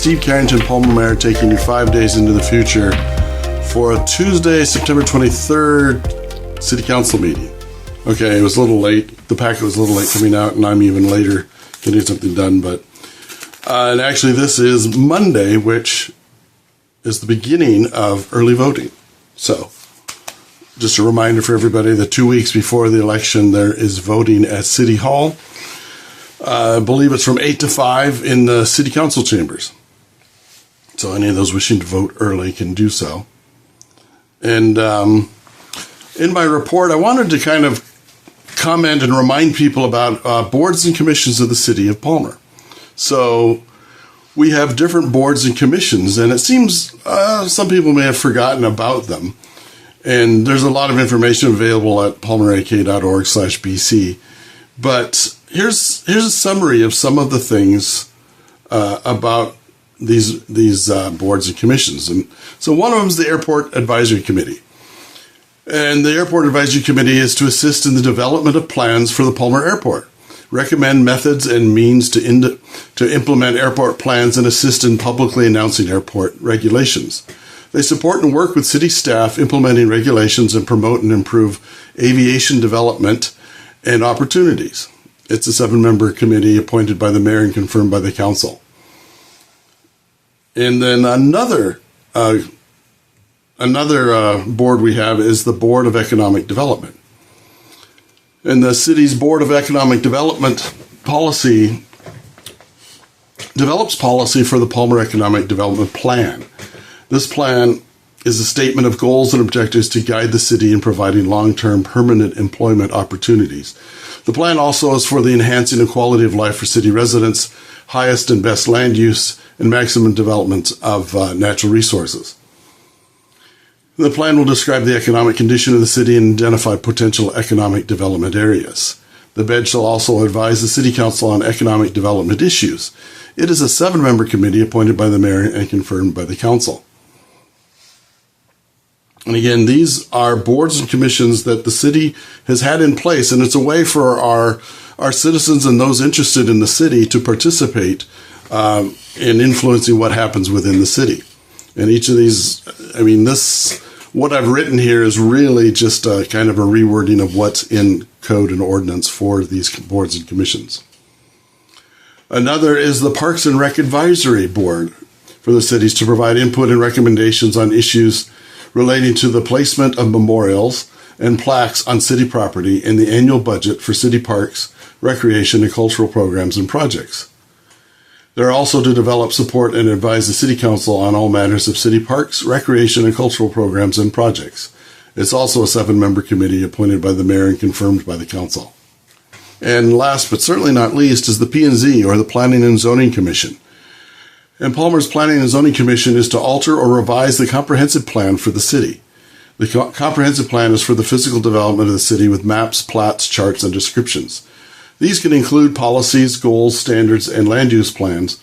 Steve Carrington, Palmer Mayor, taking you 5 days into the future for a Tuesday, September 23rd City Council meeting. Okay, it was a little late. The packet was a little late coming out, and I'm even later getting something done. But and actually, this is Monday, which is the beginning of early voting. So, just a reminder for everybody that 2 weeks before the election, there is voting at City Hall. I believe it's from 8 to 5 in the City Council chambers. So any of those wishing to vote early can do so. And in my report, I wanted to kind of comment and remind people about boards and commissions of the City of Palmer. So we have different boards and commissions, and it seems some people may have forgotten about them. And there's a lot of information available at palmerak.org/BC. But here's a summary of some of the things about these boards and commissions. And so one of them is the Airport Advisory Committee. And the Airport Advisory Committee is to assist in the development of plans for the Palmer Airport, recommend methods and means to implement airport plans, and assist in publicly announcing airport regulations. They support and work with city staff implementing regulations and promote and improve aviation development and opportunities. It's a 7-member committee appointed by the mayor and confirmed by the council. And then another board we have is the Board of Economic Development. And the city's Board of Economic Development policy develops policy for the Palmer Economic Development Plan. This plan is a statement of goals and objectives to guide the city in providing long-term permanent employment opportunities. The plan also is for the enhancing of quality of life for city residents, highest and best land use, and maximum development of natural resources. The plan will describe the economic condition of the city and identify potential economic development areas. The BED shall also advise the City Council on economic development issues. It is a 7-member committee appointed by the mayor and confirmed by the council. And again, these are boards and commissions that the city has had in place, and it's a way for our citizens and those interested in the city to participate in influencing what happens within the city. And each of these, what I've written here is really just a kind of a rewording of what's in code and ordinance for these boards and commissions. Another is the Parks and Rec Advisory Board for the cities to provide input and recommendations on issues relating to the placement of memorials and plaques on city property in the annual budget for city parks, recreation, and cultural programs and projects. They're also to develop, support, and advise the City Council on all matters of city parks, recreation, and cultural programs and projects. It's also a 7-member committee appointed by the mayor and confirmed by the council. And last but certainly not least is the P&Z, or the Planning and Zoning Commission. And Palmer's Planning and Zoning Commission is to alter or revise the comprehensive plan for the city. The comprehensive plan is for the physical development of the city with maps, plats, charts, and descriptions. These can include policies, goals, standards, and land use plans,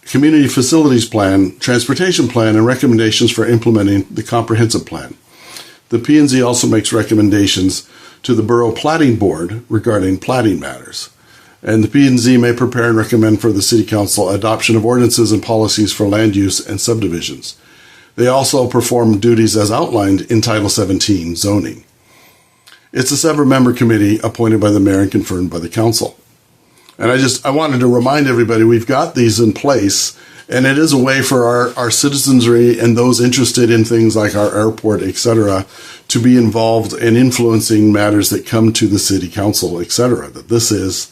community facilities plan, transportation plan, and recommendations for implementing the comprehensive plan. The P&Z also makes recommendations to the Borough Platting Board regarding platting matters. And the P&Z may prepare and recommend for the City Council adoption of ordinances and policies for land use and subdivisions. They also perform duties as outlined in Title 17, zoning. It's a 7-member committee appointed by the mayor and confirmed by the council. And I wanted to remind everybody we've got these in place, and it is a way for our citizenry and those interested in things like our airport, etc., to be involved in influencing matters that come to the City Council, etc. That this is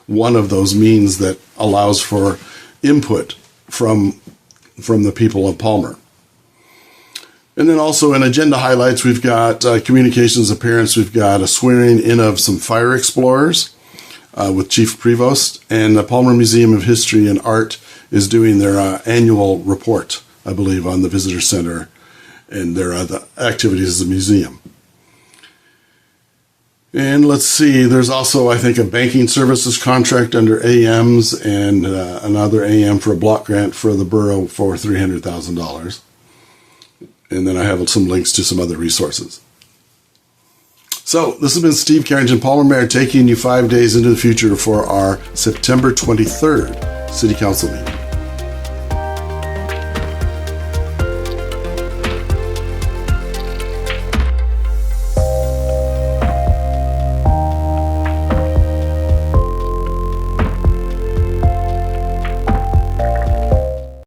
one of those means that allows for input from the people of Palmer. And then also in agenda highlights, we've got communications appearance. We've got a swearing in of some fire explorers with Chief Prevost, and the Palmer Museum of History and Art is doing their annual report, I believe, on the visitor center and their the activities as a museum. And let's see, there's also, I think, a banking services contract under AMs and another AM for a block grant for the borough for $300,000. And then I have some links to some other resources. So this has been Steve Carrington, Palmer Mayor, taking you 5 days into the future for our September 23rd City Council meeting.